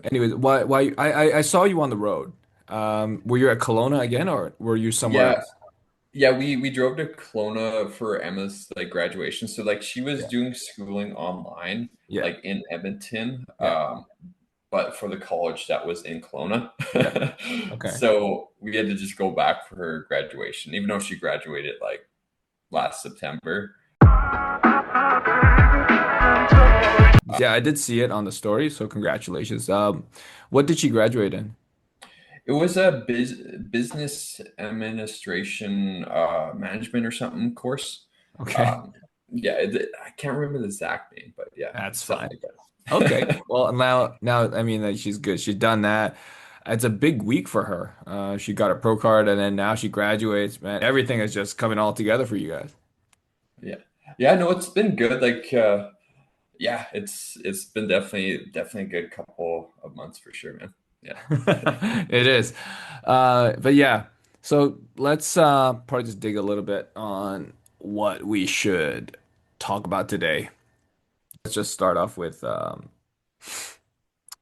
Anyways, why I saw you on the road. Were you at Kelowna again, or were you somewhere Yeah, else? yeah, we drove to Kelowna for Emma's like graduation. So like she was Yeah. doing schooling online, Yeah. like in Edmonton, Yeah. but for the college that was in Kelowna. Yeah. Okay. So we had to just go back for her graduation, even though she graduated like last September. Yeah, I did see it on the story, so congratulations. What did she graduate in? It was a business administration management or something course. Okay, Um, yeah, I can't remember the exact name, but yeah, that's something fine. like Okay. that. Well, now, I mean, like, she's good. She's done that. It's a big week for her. She got a pro card, and then now she graduates. Man, everything is just coming all together for you guys. Yeah. Yeah, no, it's been good. Like yeah, it's been definitely a good couple of months for sure, man. Yeah. It is. But yeah, so let's probably just dig a little bit on what we should talk about today. Let's just start off with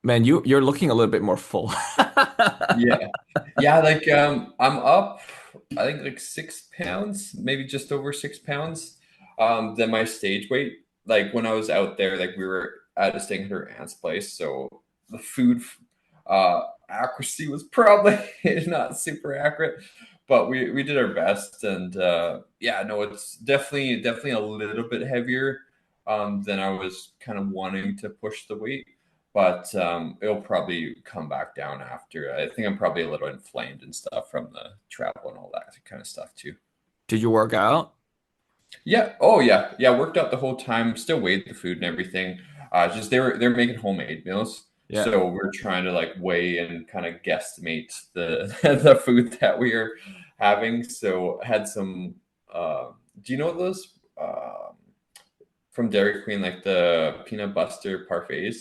man, you're looking a little bit more full. Yeah. Yeah, like I'm up I think like 6 pounds, maybe just over 6 pounds, than my stage weight. Like when I was out there, like we were at a staying at her aunt's place, so the food accuracy was probably not super accurate, but we did our best and yeah, no, it's definitely a little bit heavier than I was kind of wanting to push the weight, but it'll probably come back down after. I think I'm probably a little inflamed and stuff from the travel and all that kind of stuff too. Did you work out? Yeah. Oh yeah. Yeah. Worked out the whole time. Still weighed the food and everything. Just they're making homemade meals, Yeah. so we're trying to like weigh and kind of guesstimate the the food that we are having. So had some. Do you know those from Dairy Queen, like the peanut butter parfaits?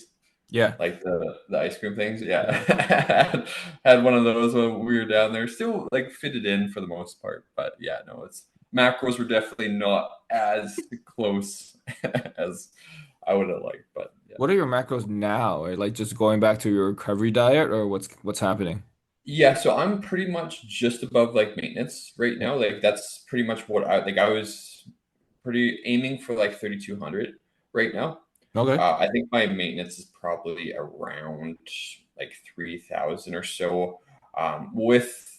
Yeah. Like the ice cream things. Yeah, Yeah. had one of those when we were down there. Still like fitted in for the most part, but yeah, no, it's macros were definitely not as close as I would have liked, but yeah. What are your macros now? Or like just going back to your recovery diet, or what's happening? Yeah, so I'm pretty much just above like maintenance right Yeah. now. Like that's pretty much what I like. I was pretty aiming for like 3,200 right now. Okay. I think my maintenance is probably around like 3,000 or so. With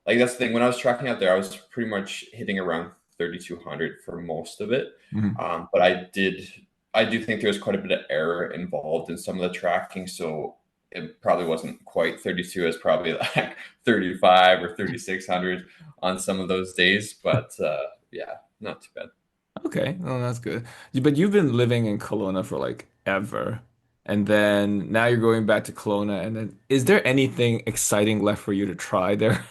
like that's the thing. When I was tracking out there, I was pretty much hitting around 3,200 for most of it. Mhm. But I do think there was quite a bit of error involved in some of the tracking. So it probably wasn't quite 32. It's probably like 35 or 3,600 on some of those days. But yeah, not too bad. Okay, well, that's good. But you've been living in Kelowna for like ever, and then now you're going back to Kelowna, and then is there anything exciting left for you to try there?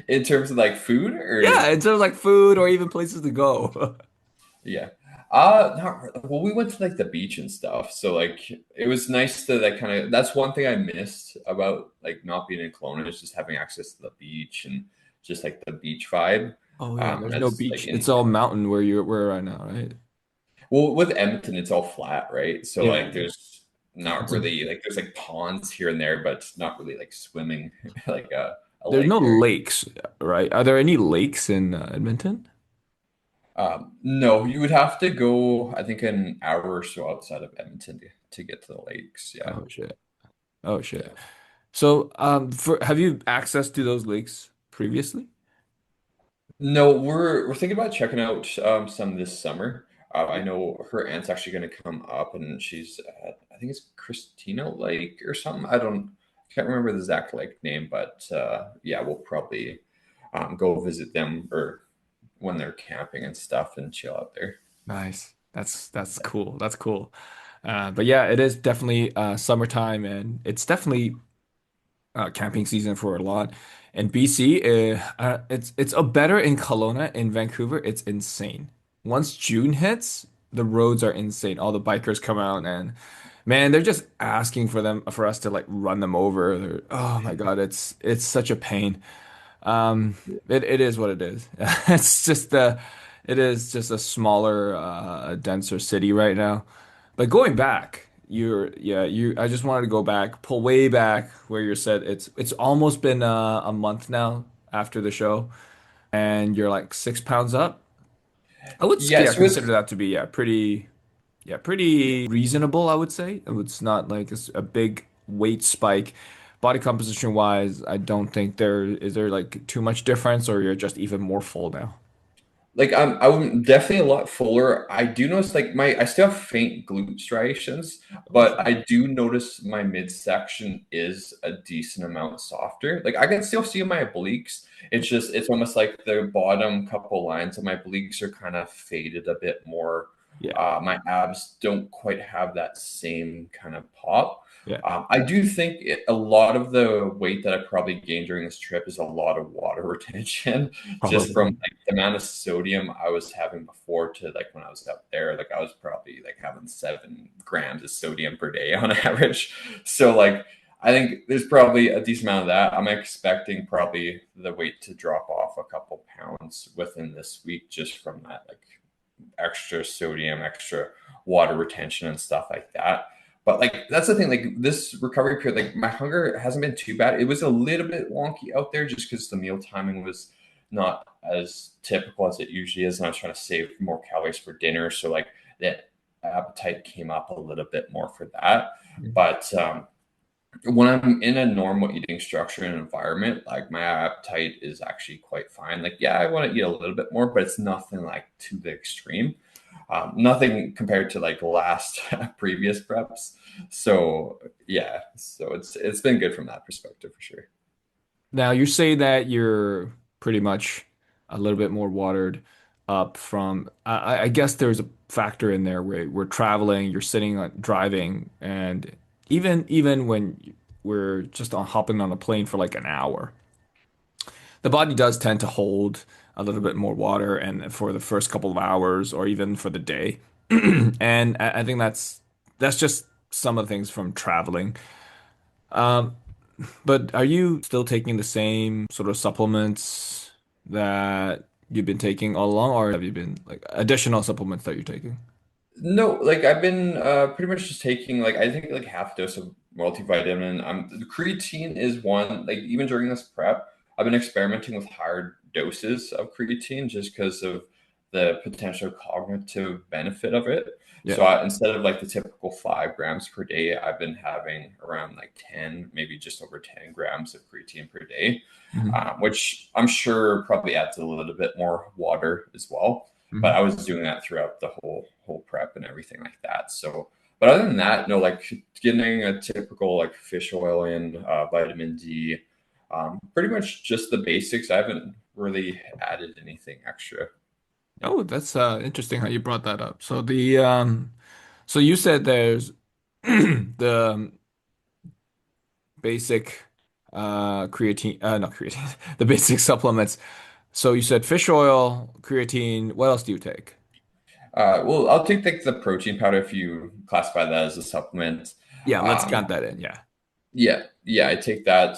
In terms of like food Yeah, or in terms of like food or even places to go. yeah. Well, we went to like the beach and stuff. So like it was nice to like kind of that's one thing I missed about like not being in Kelowna is just having access to the beach and just like the beach vibe. Oh yeah, there's no As like beach. It's in all mountain where you're right now, right? well with Edmonton it's all flat, right? So Yeah. like there's not It's a, really like there's like ponds here and there, but not really like swimming like a there's no lake area. lakes, right? Are there any lakes in Edmonton? No, you would have to go, I think, an hour or so outside of Edmonton to get to the lakes. Yeah. Oh shit. Oh Yeah. shit. So, for have you access to those lakes previously? No, we're thinking about checking out some this summer. I Yeah. know her aunt's actually going to come up, and she's I think it's Christina Lake or something. I can't remember the exact lake name, but yeah, we'll probably go visit them or when they're camping and stuff and chill out there. Nice. That's cool. That's cool. But yeah, it is definitely summertime, and it's definitely camping season for a lot. And BC, it's a better in Kelowna. In Vancouver, it's insane. Once June hits, the roads are insane. All the bikers come out, and man, they're just asking for us to like run them over. Oh my God, it's such a pain. It is what it is. It is just a smaller, denser city right now. But going back, I just wanted to go back, pull way back where you said it's almost been a month now after the show, and you're like 6 pounds up. I would Yeah, yeah so consider it's that to be pretty reasonable, I would say. It's not like it's a big weight spike. Body composition wise, I don't think there like too much difference, or you're just even more full now. like I'm definitely a lot fuller. I do notice like my I still have faint glute striations, Oh, but sure. I do notice my midsection is a decent amount softer. Like I can still see my obliques. It's almost like the bottom couple lines of my obliques are kind of faded a bit more. Yeah, My abs don't quite have that same kind of pop. yeah, I do think a lot of the weight that I probably gained during this trip is a lot of water retention, just from probably. like the amount of sodium I was having before to like when I was up there. Like I was probably like having 7 grams of sodium per day on average. So like I think there's probably a decent amount of that. I'm expecting probably the weight to drop off a couple pounds within this week just from that like extra sodium, extra water retention and stuff like that. But like that's the thing, like this recovery period, like my hunger hasn't been too bad. It was a little bit wonky out there just because the meal timing was not as typical as it usually is. And I was trying to save more calories for dinner. So like that appetite came up a little bit more for that. But when I'm in a normal eating structure and environment, like my appetite is actually quite fine. Like, yeah, I want to eat a little bit more, but it's nothing like to the extreme. Nothing compared to like last previous preps. So yeah, so it's been good from that perspective for sure. Now you say that you're pretty much a little bit more watered up from. I guess there's a factor in there where we're traveling, you're sitting on driving, and even when we're just on hopping on a plane for like an hour, the body does tend to hold a little bit more water, and for the first couple of hours or even for the day, and I think that's just some of the things from traveling. Um, But are you still taking the same sort of supplements that you've been taking all along, or have you been like additional supplements that you're taking? No, like I've been pretty much just taking like I think like half a dose of multivitamin. The creatine is one. Like even during this prep, I've been experimenting with higher doses of creatine just because of the potential cognitive benefit of it. Yeah. So instead of like the typical 5 grams per day, I've been having around like 10, maybe just over 10 grams of creatine per day, Hmm. which I'm sure probably adds a little bit more water as well, but I Hmm. was doing that throughout the whole prep and everything like that. So, but other than that, no, like getting a typical like fish oil in, vitamin D, pretty much just the basics. I haven't really added anything extra. Yeah. Oh, that's interesting how you brought that up. So you said there's the basic creatine not creatine the basic supplements. So you said fish oil, creatine. What else do you take? Well, I'll take like the protein powder if you classify that as a supplement. Yeah, let's Um, count that in. Yeah. yeah, I take that.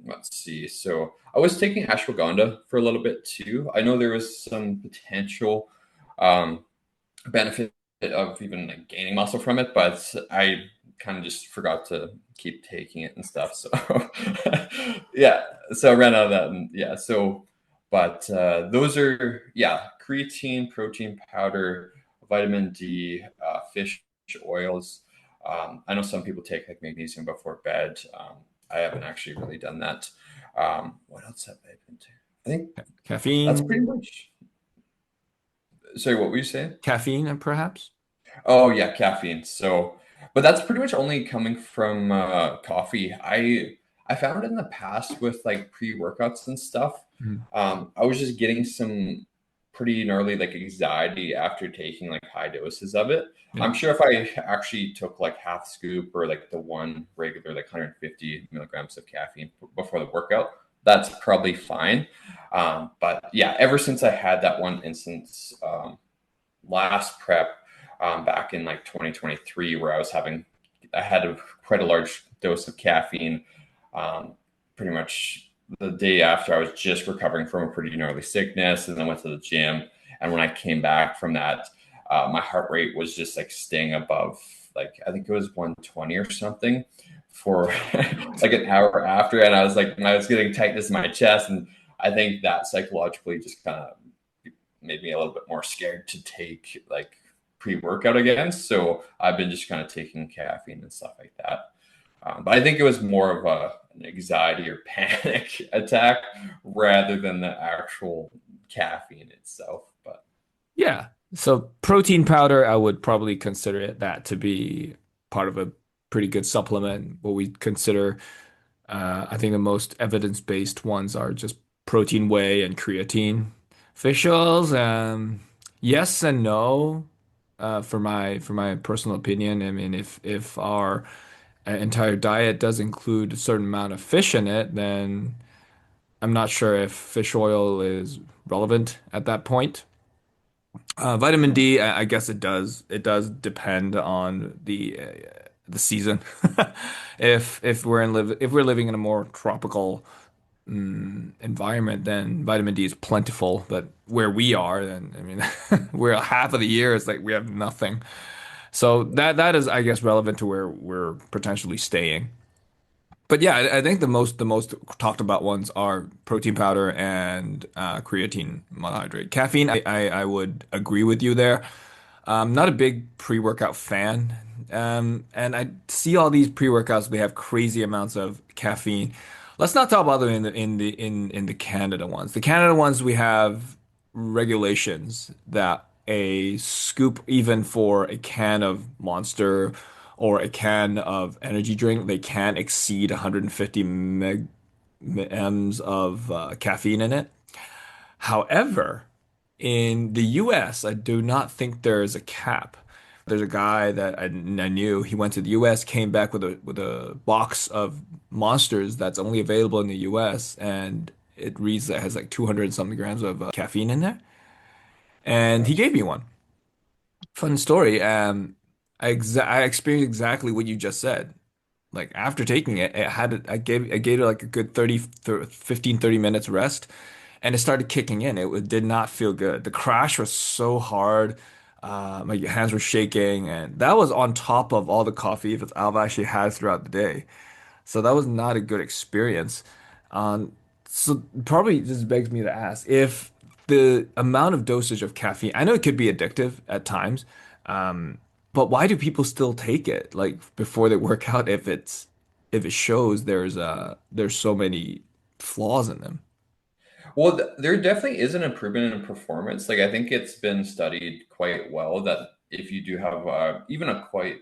Let's see. So I was taking ashwagandha for a little bit too. I know there was some potential um, benefit of even like gaining muscle from it, but I kind of just forgot to keep taking it and stuff. So yeah, so I ran out of that, and yeah, so but those are yeah, creatine, protein powder, vitamin D, fish oils. I know some people take like magnesium before bed. I haven't actually really done that. What else have I been taking? I think that's pretty Caffeine, much. Sorry, what were you saying? caffeine, perhaps? Oh yeah, caffeine. So, but that's pretty much only coming from coffee. I found in the past with like pre-workouts and stuff, Mhm. I was just getting some pretty gnarly like anxiety after taking like high doses of it. Yeah. I'm sure if I actually took like half scoop or like the one regular like 150 milligrams of caffeine before the workout, that's probably fine. But yeah, ever since I had that one instance last prep back in like 2023 where I had quite a large dose of caffeine pretty much the day after I was just recovering from a pretty gnarly sickness and then went to the gym. And when I came back from that, my heart rate was just like staying above like I think it was 120 or something for like an hour after, and I was like I was getting tightness in my chest, and I think that psychologically just kind of made me a little bit more scared to take like pre-workout again. So I've been just kind of taking caffeine and stuff like that. But I think it was more of an anxiety or panic attack rather than the actual caffeine itself. But Yeah. So protein powder, I would probably consider it that to be part of a pretty good supplement. What we consider, I think the most evidence-based ones are just protein whey and creatine. Fish oils, yes and no. For my personal opinion, I mean, if our entire diet does include a certain amount of fish in it, then I'm not sure if fish oil is relevant at that point. Vitamin D, I guess it does. It does depend on the season. If we're living in a more tropical environment, then vitamin D is plentiful. But where we are, then I mean, we're half of the year. It's like we have nothing. So that is, I guess, relevant to where we're potentially staying. But yeah, I think the most talked about ones are protein powder and creatine monohydrate. Caffeine, I would agree with you there. Not a big pre-workout fan. And I see all these pre-workouts, they have crazy amounts of caffeine. Let's not talk about them in the Canada ones. The Canada ones we have regulations that a scoop, even for a can of Monster or a can of energy drink, they can't exceed 150 mgs of caffeine in it. However, in the US, I do not think there is a cap. There's a guy that I knew. He went to the US, came back with a box of Monsters that's only available in the US, and it reads that it has like 200 something grams of caffeine in there. And he gave me one. Fun story. I experienced exactly what you just said. Like after taking it, I gave it like a good 15, 30 minutes rest, and it started kicking in. It did not feel good. The crash was so hard. My hands were shaking, and that was on top of all the coffee that I've actually had throughout the day. So that was not a good experience. Um, so probably this begs me to ask if the amount of dosage of caffeine, I know it could be addictive at times, um, but why do people still take it like before they work out if it shows there's so many flaws in them? well, there definitely is an improvement in performance. Like I think it's been studied quite well that if you do have even a quite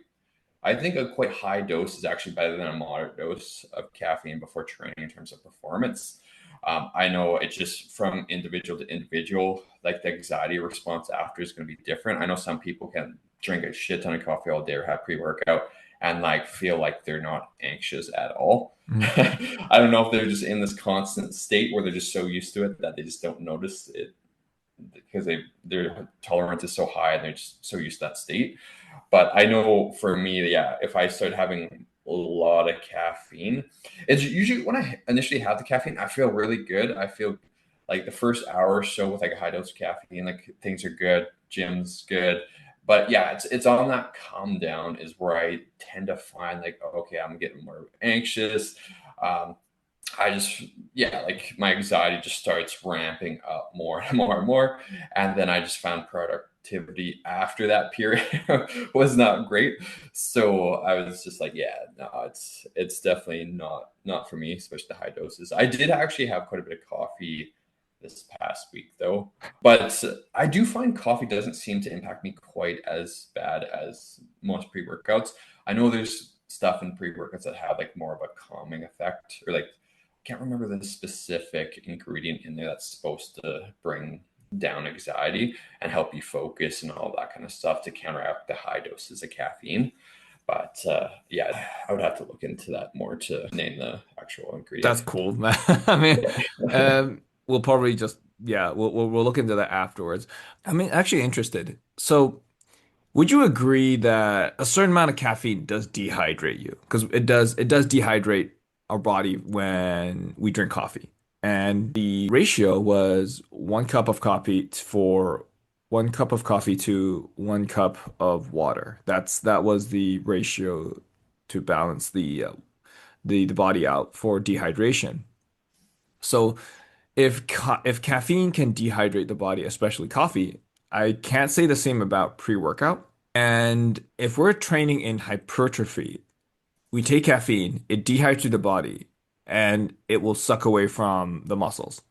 I think a quite high dose is actually better than a moderate dose of caffeine before training in terms of performance. I know it's just from individual to individual, like the anxiety response after is going to be different. I know some people can drink a shit ton of coffee all day or have pre-workout and like feel like they're not anxious at all. Mm. I don't know if they're just in this constant state where they're just so used to it that they just don't notice it because their tolerance is so high and they're just so used to that state. But I know for me, yeah, if I start having a lot of caffeine, it's usually when I initially have the caffeine, I feel really good. I feel like the first hour or so with like a high dose of caffeine, like things are good, gym's good. But yeah, it's on that calm down is where I tend to find like, okay, I'm getting more anxious. Um, I just, yeah, like my anxiety just starts ramping up more and more and more. And then I just found productivity after that period was not great. So I was just like, yeah, no, it's definitely not for me, especially the high doses. I did actually have quite a bit of coffee this past week though. But I do find coffee doesn't seem to impact me quite as bad as most pre-workouts. I know there's stuff in pre-workouts that have like more of a calming effect or like can't remember the specific ingredient in there that's supposed to bring down anxiety and help you focus and all that kind of stuff to counteract the high doses of caffeine. But yeah, I would have to look into that more to name the actual That's ingredient. cool. I mean, we'll probably just yeah, we'll look into that afterwards. I mean, actually interested. So would you agree that a certain amount of caffeine does dehydrate you? Because it does dehydrate our body when we drink coffee. And the ratio was 1 cup of coffee for 1 cup of coffee to 1 cup of water. That was the ratio to balance the body out for dehydration. So if caffeine can dehydrate the body, especially coffee, I can't say the same about pre-workout. And if we're training in hypertrophy, we take caffeine, it dehydrates the body, and it will suck away from the muscles,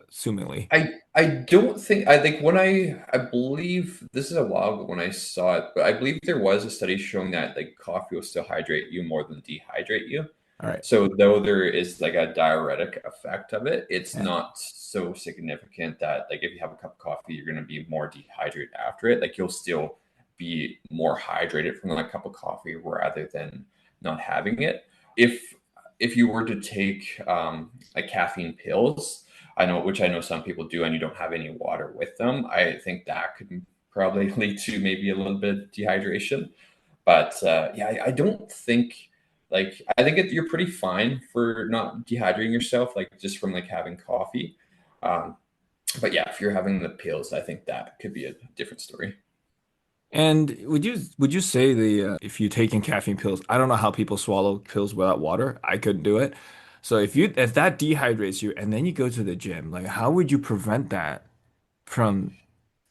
assumingly. I don't think I think when I believe this is a while ago when I saw it, but I believe there was a study showing that like coffee will still hydrate you more than dehydrate you. All right. So though there is like a diuretic effect of it, it's Yeah. not so significant that like if you have a cup of coffee, you're gonna be more dehydrated after it. Like you'll still be more hydrated from that cup of coffee rather than not having it. If if you were to take like caffeine pills, I know some people do, and you don't have any water with them. I think that could probably lead to maybe a little bit of dehydration. But yeah, I don't think like I think you're pretty fine for not dehydrating yourself, like just from like having coffee. Um, but yeah, if you're having the pills, I think that could be a different story. And would you say if you taking caffeine pills, I don't know how people swallow pills without water. I couldn't do it. So if that dehydrates you and then you go to the gym, like how would you prevent that from,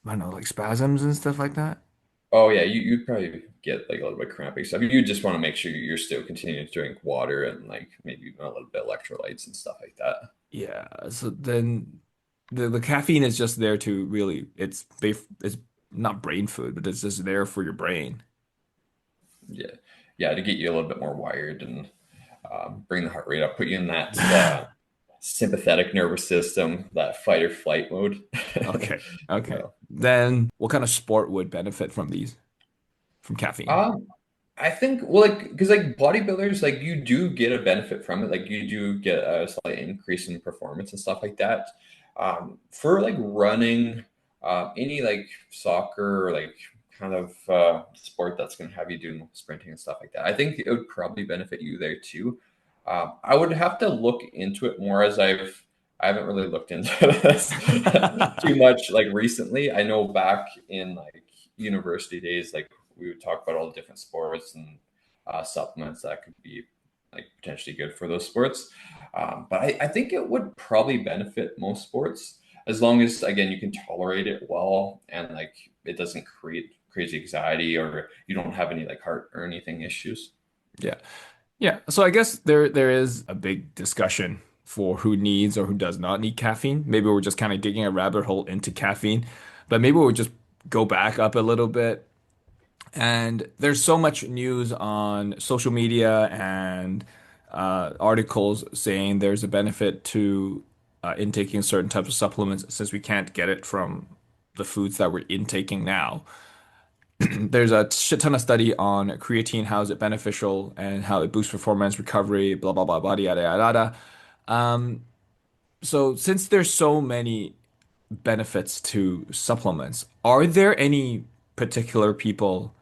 I don't know, like spasms and stuff like that? Oh yeah, you'd probably get like a little bit crampy stuff. You just want to make sure you're still continuing to drink water and like maybe a little bit electrolytes and stuff like that. Yeah. So then the caffeine is just there to really it's not brain food, but it's just there for your brain. Yeah, yeah, to get you a little bit more wired and bring the heart rate up, put you in that sympathetic nervous system, that fight or flight mode. Okay. Okay. So, Then what kind of sport would benefit from caffeine? um, I think well, like because like bodybuilders, like you do get a benefit from it. Like you do get a slight increase in performance and stuff like that. For like running, any like soccer or like kind of sport that's going to have you doing sprinting and stuff like that, I think it would probably benefit you there too. I would have to look into it more as I haven't really looked into this too much like recently. I know back in like university days, like we would talk about all the different sports and supplements that could be like potentially good for those sports. But I think it would probably benefit most sports as long as again you can tolerate it well and like it doesn't create crazy anxiety or you don't have any like heart or anything issues. Yeah. Yeah. So I guess there is a big discussion for who needs or who does not need caffeine. Maybe we're just kind of digging a rabbit hole into caffeine, but maybe we'll just go back up a little bit. And there's so much news on social media and articles saying there's a benefit to intaking certain types of supplements since we can't get it from the foods that we're intaking now. There's a shit ton of study on creatine, how is it beneficial and how it boosts performance, recovery, blah blah blah, blah yada yada yada. Um, so since there's so many benefits to supplements, are there any particular people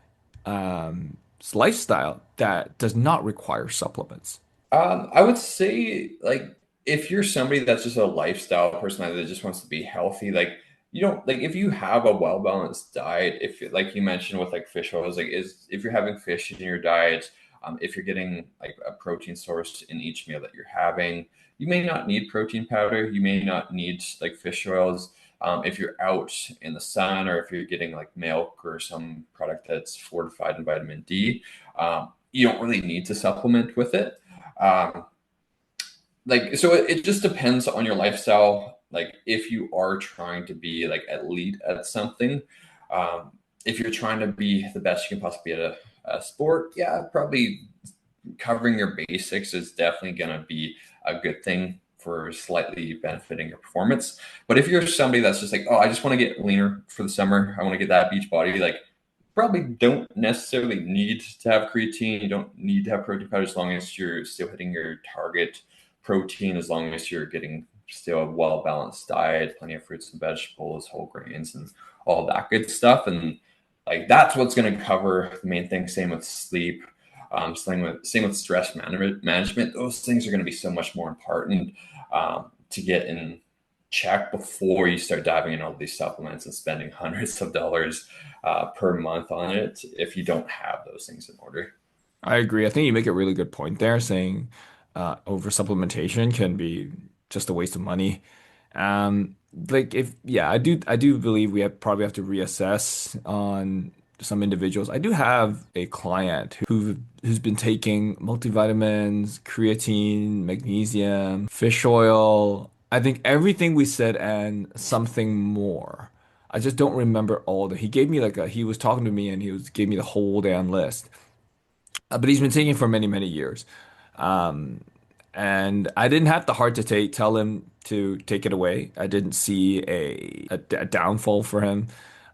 lifestyle that does not require supplements? I would say like if you're somebody that's just a lifestyle personality that just wants to be healthy, like you don't like if you have a well balanced diet, if like you mentioned with like fish oils, like is if you're having fish in your diet, if you're getting like a protein source in each meal that you're having, you may not need protein powder, you may not need like fish oils. If you're out in the sun or if you're getting like milk or some product that's fortified in vitamin D, you don't really need to supplement with it. um, like so it just depends on your lifestyle, like if you are trying to be like elite at something, if you're trying to be the best you can possibly be at a sport, yeah, probably covering your basics is definitely going to be a good thing for slightly benefiting your performance. But if you're somebody that's just like, oh, I just want to get leaner for the summer, I want to get that beach body, like probably don't necessarily need to have creatine. You don't need to have protein powder as long as you're still hitting your target protein, as long as you're getting still a well balanced diet, plenty of fruits and vegetables, whole grains, and all that good stuff. And like that's what's going to cover the main thing. Same with sleep. Same with stress management. Those things are going to be so much more important to get in. check before you start diving in all these supplements and spending hundreds of dollars per month on it if you don't have those things in order. I agree. I think you make a really good point there, saying over supplementation can be just a waste of money. Like if yeah, I do believe we probably have to reassess on some individuals. I do have a client who's been taking multivitamins, creatine, magnesium, fish oil. I think everything we said and something more. I just don't remember all the. He gave me he was talking to me and gave me the whole damn list. But he's been taking it for many, many years. Um, and I didn't have the heart to tell him to take it away. I didn't see a downfall for him.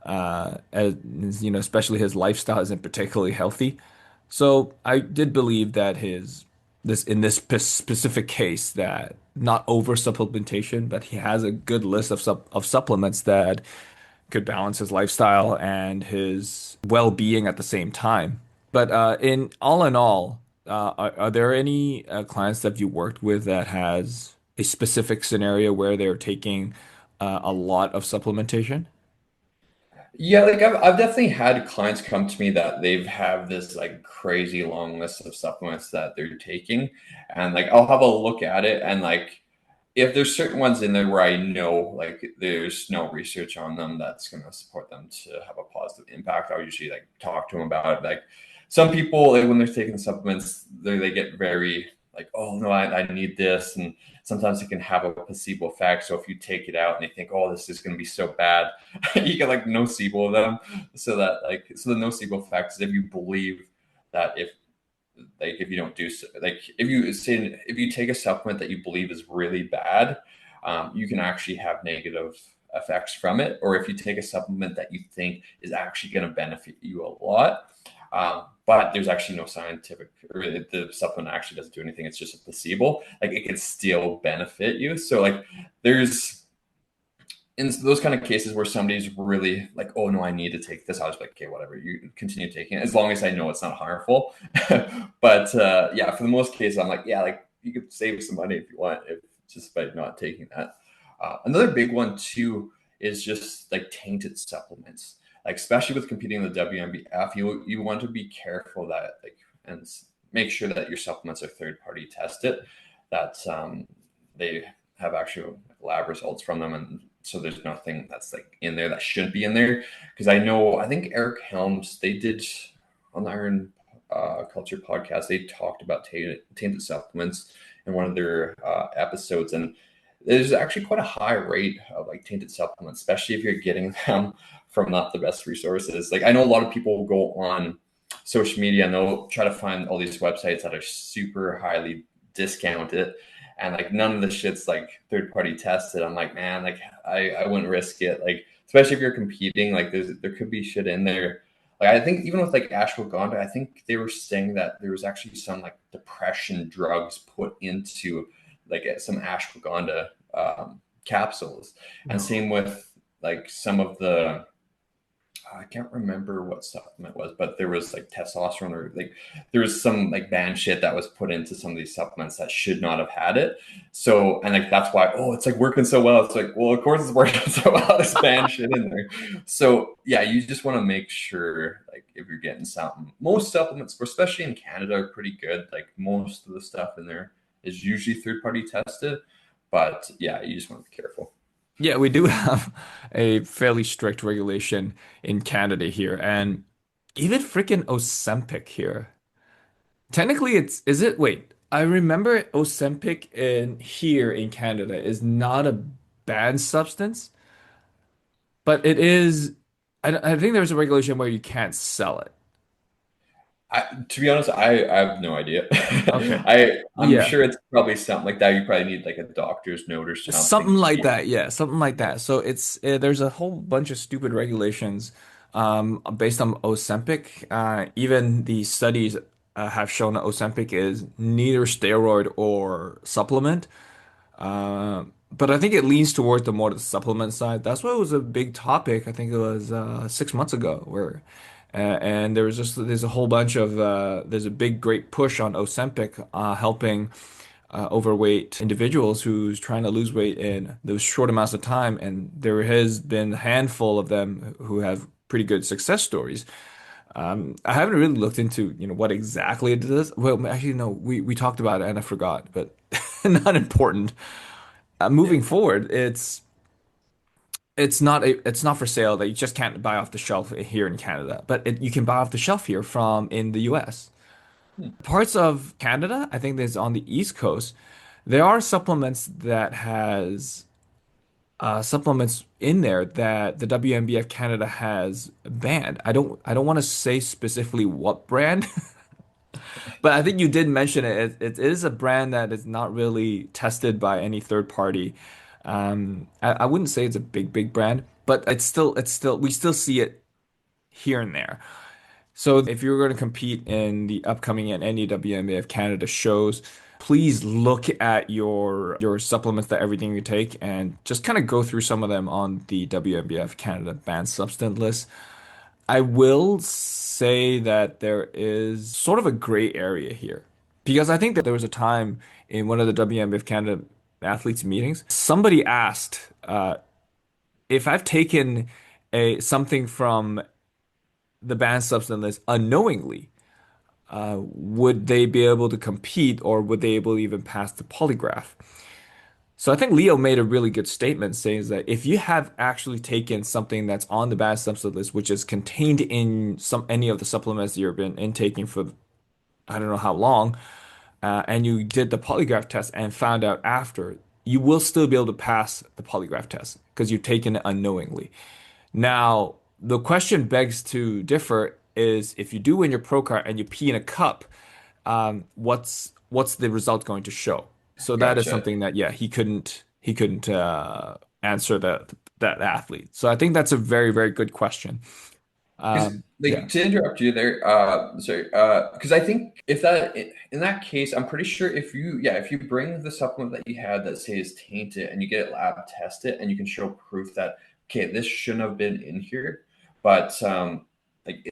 As, especially his lifestyle isn't particularly healthy. So I did believe that this specific case that not over supplementation, but he has a good list of supplements that could balance his lifestyle and his well-being at the same time. But in all, are there any clients that you worked with that has a specific scenario where they're taking a lot of supplementation? Yeah, like I've definitely had clients come to me that they've have this like crazy long list of supplements that they're taking, and like I'll have a look at it, and like if there's certain ones in there where I know like there's no research on them that's going to support them to have a positive impact, I'll usually like talk to them about it. Like some people, like when they're taking supplements, they get very like, oh no, I need this, and sometimes it can have a placebo effect. So if you take it out and you think, oh, this is going to be so bad, you get like nocebo of them. So the nocebo effect is if you believe that if you don't do so, like if you take a supplement that you believe is really bad, you can actually have negative effects from it. Or if you take a supplement that you think is actually going to benefit you a lot, but there's actually no scientific, or the supplement actually doesn't do anything. It's just a placebo. Like it can still benefit you. So like there's in those kind of cases where somebody's really like, oh no, I need to take this, I was like, okay, whatever, you continue taking it as long as I know it's not harmful. But yeah, for the most cases, I'm like, yeah, like you could save some money if you want, if just by not taking that. Another big one too is just like tainted supplements, like especially with competing in the WNBF, you want to be careful that like and make sure that your supplements are third party tested, that they have actual lab results from them, and so there's nothing that's like in there that shouldn't be in there. Because I think Eric Helms, they did on the Iron Culture podcast, they talked about tainted supplements in one of their episodes, and there's actually quite a high rate of like tainted supplements, especially if you're getting them from not the best resources. Like I know a lot of people will go on social media and they'll try to find all these websites that are super highly discounted, and like none of the shit's like third party tested. I'm like, man, like I wouldn't risk it. Like especially if you're competing, like there could be shit in there. Like I think even with like ashwagandha, I think they were saying that there was actually some like depression drugs put into like some ashwagandha capsules, and same with like some of the I can't remember what supplement it was, but there was like testosterone or like there was some like banned shit that was put into some of these supplements that should not have had it. So and like that's why it's like working so well. It's like well of course it's working so well. There's banned shit in there. So yeah, you just want to make sure like if you're getting something. Most supplements, especially in Canada, are pretty good. Like most of the stuff in there is usually third party tested, but yeah, you just want to be careful. Yeah, we do have a fairly strict regulation in Canada here, and even freaking Ozempic here. Technically, is it? Wait, I remember Ozempic in here in Canada is not a banned substance, but it is. I think there's a regulation where you can't sell it. To be honest, I have no idea. Okay. I'm Yeah. sure it's probably something like that. You probably need like a doctor's note or Something something. like that, yeah, something like that. So it's there's a whole bunch of stupid regulations based on Ozempic. Even the studies have shown that Ozempic is neither steroid or supplement. But I think it leans towards the more the supplement side. That's why it was a big topic. I think it was 6 months ago, where and there's a whole bunch of there's a big great push on Ozempic helping overweight individuals who's trying to lose weight in those short amounts of time, and there has been a handful of them who have pretty good success stories. I haven't really looked into, what exactly it is. Well, actually, no, we talked about it and I forgot, but not important. Yeah. Moving forward, it's not for sale. That you just can't buy off the shelf here in Canada, but you can buy off the shelf here from in the US. Hmm. Parts of Canada, I think there's on the East Coast, there are supplements in there that the WNBF Canada has banned. I don't want to say specifically what brand, but I think you did mention it. It is a brand that is not really tested by any third party. I wouldn't say it's a big brand, but it's still we still see it here and there. So if you're going to compete in the upcoming and any WNBF Canada shows, please look at your supplements, that everything you take, and just kind of go through some of them on the WNBF Canada banned substance list. I will say that there is sort of a gray area here because I think that there was a time in one of the WNBF Canada athletes meetings, somebody asked if I've taken a something from the banned substance list unknowingly, would they be able to compete or would they able to even pass the polygraph? So I think Leo made a really good statement saying that if you have actually taken something that's on the banned substance list, which is contained in any of the supplements you've been intaking for I don't know how long, and you did the polygraph test and found out after, you will still be able to pass the polygraph test because you've taken it unknowingly. Now, the question begs to differ is if you do win your pro card and you pee in a cup, what's the result going to show? So that is Gotcha. something that yeah he couldn't answer that athlete. So I think that's a very good question. Because Yeah, like to interrupt you there, sorry, because I think if that in that case, I'm pretty sure if you bring the supplement that you had that says tainted and you get it lab tested and you can show proof that okay, this shouldn't have been in here, but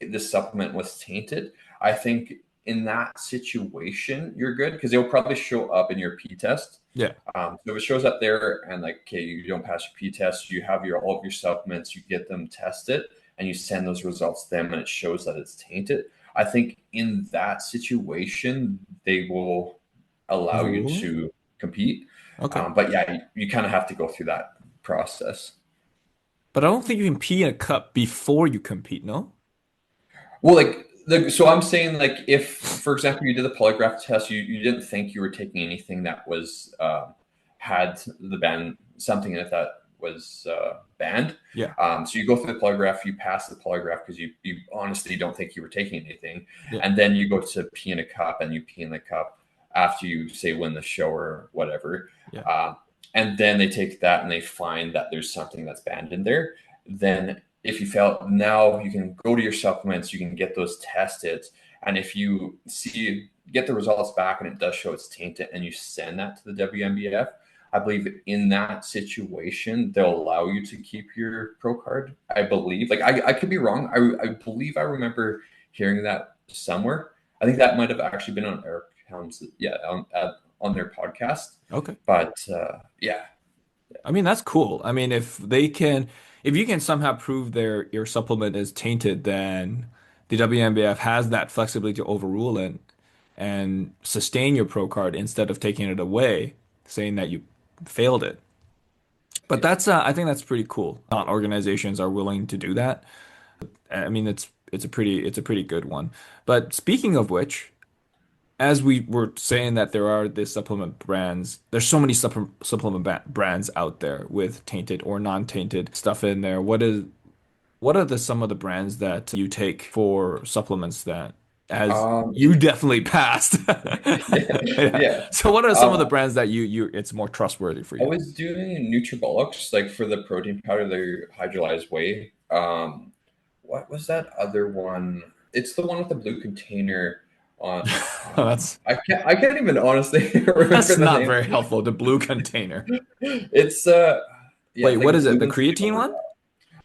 this supplement was tainted, I think in that situation you're good because it'll probably show up in your P test. yeah, So if it shows up there and like, okay, you don't pass your P test, you have all of your supplements, you get them tested, and you send those results to them, and it shows that it's tainted. I think in that situation, they will allow you overrule it. to compete. Okay, But yeah, you kind of have to go through that process. but I don't think you can pee in a cup before you compete. No. Well, so I'm saying like if, for example, you did the polygraph test, you didn't think you were taking anything that was had the ban something in it that was banned. Yeah, So you go through the polygraph, you pass the polygraph because you honestly don't think you were taking anything, yeah, and then you go to pee in a cup and you pee in the cup after you say win the show or whatever, yeah. uh, and then they take that and they find that there's something that's banned in there. Then if you fail, now you can go to your supplements, you can get those tested. And if you get the results back and it does show it's tainted and you send that to the WNBF, I believe in that situation, they'll allow you to keep your pro card. I believe, like, I could be wrong. I believe I remember hearing that somewhere. I think that might have actually been on Eric Helms, yeah, on their podcast. Okay. But yeah, I mean, that's cool. I mean, if you can somehow prove your supplement is tainted, then the WNBF has that flexibility to overrule it and sustain your pro card instead of taking it away, saying that you failed it. But I think that's pretty cool. Not organizations are willing to do that. I mean, it's a pretty good one. But speaking of which, as we were saying that there are the supplement brands, there's so many supplement brands out there with tainted or non-tainted stuff in there. What are some of the brands that you take for supplements that as you it, definitely passed? yeah, Yeah. yeah. So what are some of the Um, brands that you it's more trustworthy for I you? was doing nutribolics, like for the protein powder, the hydrolyzed whey. What was that other one? It's the one with the blue container on. That's I can't even honestly that's remember the not name. very helpful. The blue container. It's yeah, Wait, it's like what a is it? blue The and creatine silver.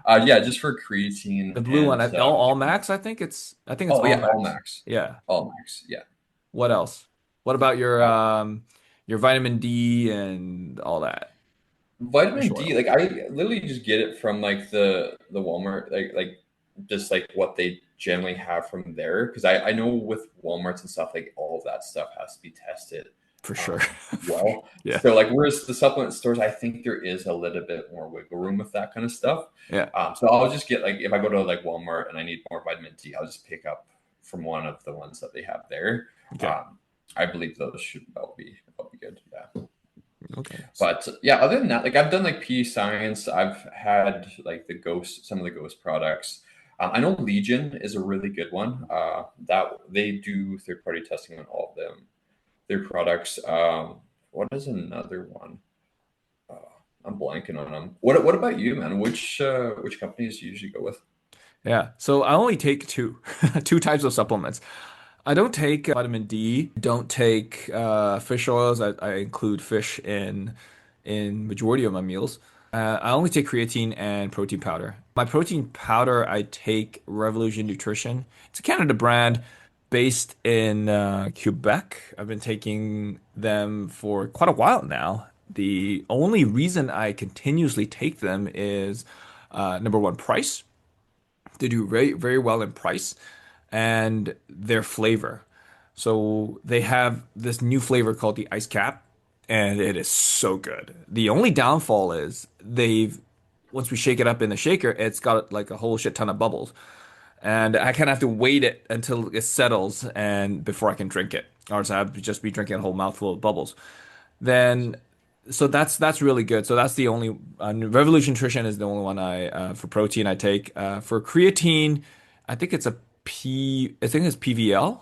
one? Yeah, just for creatine The blue one. and All Max, I think it's oh All yeah, all Max. max, Yeah. all max. Yeah. What else? What about your Uh, your vitamin D and all that fish Vitamin D, oil. like I literally just get it from like the Walmart, like just like what they generally have from there. Because I know with Walmarts and stuff, like all of that stuff has to be tested For sure. um, well. Yeah. So like whereas the supplement stores, I think there is a little bit more wiggle room with that kind of stuff. Yeah. So I'll just get like if I go to like Walmart and I need more vitamin D, I'll just pick up from one of the ones that they have there. Okay. Um, I believe those should about be good. Yeah. Okay. But yeah, other than that, like I've done like P Science. I've had like the Ghost, some of the Ghost products. I know Legion is a really good one. That they do third party testing on all of them, their products. What is another one? Uh, I'm blanking on them. What about you, man? Which companies do you usually go with? Yeah. So I only take two, two types of supplements. I don't take vitamin D, don't take fish oils. I include fish in majority of my meals. I only take creatine and protein powder. My protein powder, I take Revolution Nutrition. It's a Canada brand based in Quebec. I've been taking them for quite a while now. The only reason I continuously take them is number one, price. They do very, very well in price and their flavor. So they have this new flavor called the Ice Cap, and it is so good. The only downfall is they've once we shake it up in the shaker, it's got like a whole shit ton of bubbles, and I kind of have to wait it until it settles and before I can drink it, or else I'd just be drinking a whole mouthful of bubbles. Then so that's really good. So that's the only Revolution Nutrition is the only one I for protein I take. For creatine, I think it's a I think it's PVL.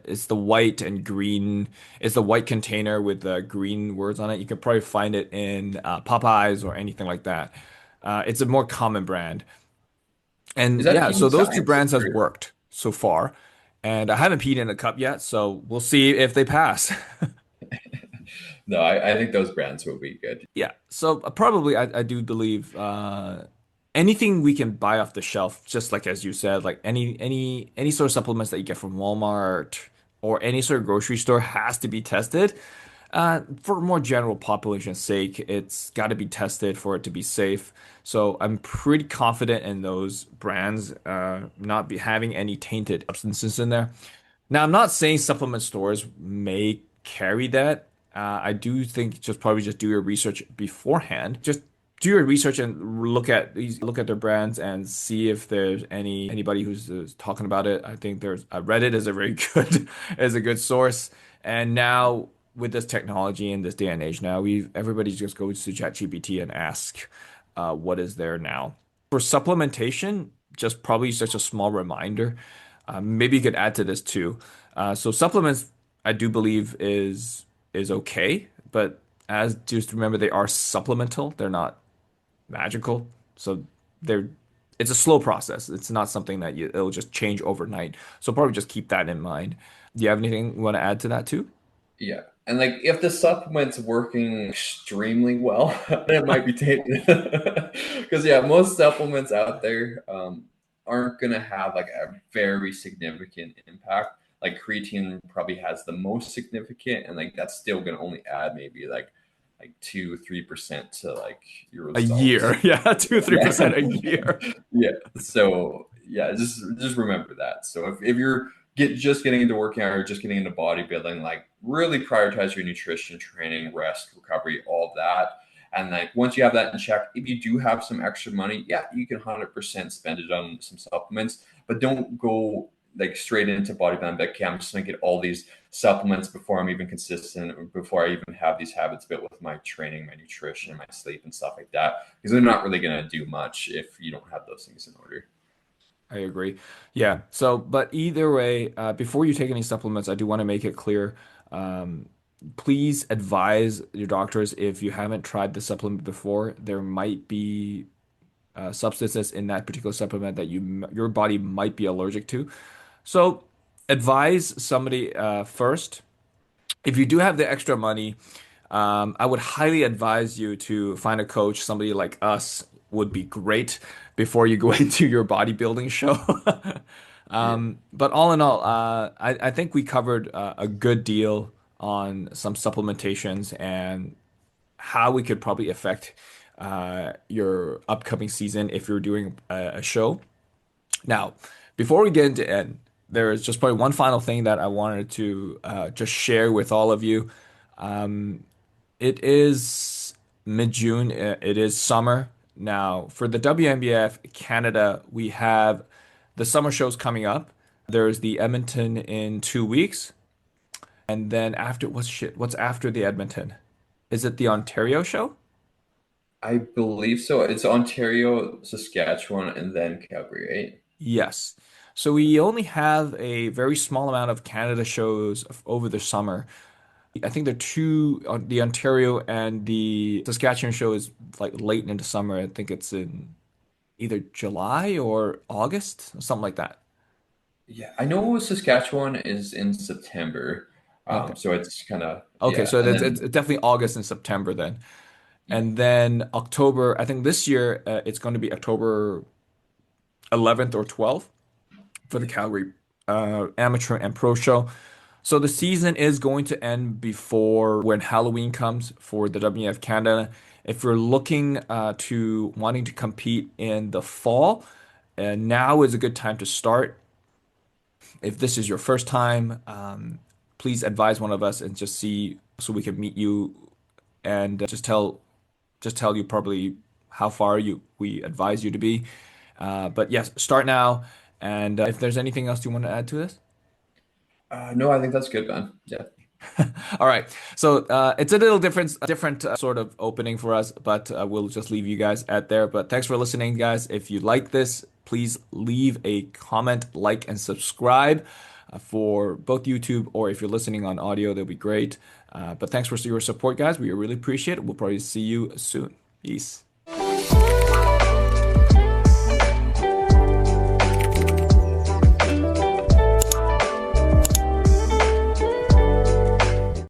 It's the white and green. It's the white container with the green words on it. You can probably find it in Popeyes or anything like that. It's a more common brand. Is And that yeah, PD so those two Science? brands has worked so far. And I haven't peed in a cup yet, so we'll see if they pass. No, I think those brands will be good. Yeah, so probably I do believe anything we can buy off the shelf, just like as you said, like any sort of supplements that you get from Walmart or any sort of grocery store has to be tested. For more general population's sake, it's got to be tested for it to be safe. So I'm pretty confident in those brands not be having any tainted substances in there. Now, I'm not saying supplement stores may carry that. I do think just probably just do your research beforehand. Just do your research and look at their brands and see if there's anybody who's talking about it. I think there's Reddit is a very good is a good source. And now with this technology in this day and age, now we everybody just goes to ChatGPT and ask what is there now. For supplementation, just probably such a small reminder. Maybe you could add to this too. So supplements, I do believe is okay, but as just remember they are supplemental. They're not magical. So they're it's a slow process. It's not something that it'll just change overnight. So probably just keep that in mind. Do you have anything you want to add to that too? Yeah. And like if the supplement's working extremely well, then it might be tainted. Because yeah, most supplements out there aren't gonna have like a very significant impact. Like creatine probably has the most significant, and like that's still gonna only add maybe like 2-3% to like your A results. year. Yeah, 2, Yeah. 3% a year. Yeah. So yeah, just remember that. So if you're just getting into working out or just getting into bodybuilding, like really prioritize your nutrition, training, rest, recovery, all of that. And like once you have that in check, if you do have some extra money, yeah, you can 100% spend it on some supplements, but don't go like straight into bodybuilding. Like, okay, I'm just gonna get all these supplements before I'm even consistent, or before I even have these habits built with my training, my nutrition, my sleep, and stuff like that. Because they're not really gonna do much if you don't have those things in order. I agree. Yeah. So, but either way, before you take any supplements, I do want to make it clear. Um, Please advise your doctors if you haven't tried the supplement before. There might be substances in that particular supplement that your body might be allergic to. So, advise somebody first. If you do have the extra money, I would highly advise you to find a coach. Somebody like us would be great before you go into your bodybuilding show. Yeah. But all in all, I think we covered a good deal on some supplementations and how we could probably affect your upcoming season if you're doing a show. Now, before we get into end, there is just probably one final thing that I wanted to just share with all of you. It is mid-June. It is summer. Now, for the WNBF Canada, we have the summer shows coming up. There's the Edmonton in 2 weeks. And then after, what's after the Edmonton? Is it the Ontario show? I believe so. It's Ontario, Saskatchewan, and then Calgary, right? Yes. So we only have a very small amount of Canada shows over the summer. I think the two, the Ontario and the Saskatchewan show is like late into summer. I think it's in either July or August, something like that. Yeah, I know Saskatchewan is in September. Okay. So it's kind of, Okay, yeah. so And it's then, definitely August and September then. yeah, And then October, I think this year it's going to be October 11th or 12th for the yeah. Calgary amateur and pro show. So the season is going to end before when Halloween comes for the WF Canada. If you're looking to wanting to compete in the fall, now is a good time to start. If this is your first time, please advise one of us and just see so we can meet you and just tell you probably how far you we advise you to be. But yes, start now. And if there's anything else you want to add to this? No, I think that's good, man. Yeah. All right. So it's a little different sort of opening for us, but we'll just leave you guys at there. But thanks for listening, guys. If you like this, please leave a comment, like, and subscribe for both YouTube or if you're listening on audio, that'd be great. But thanks for your support, guys. We really appreciate it. We'll probably see you soon. Peace.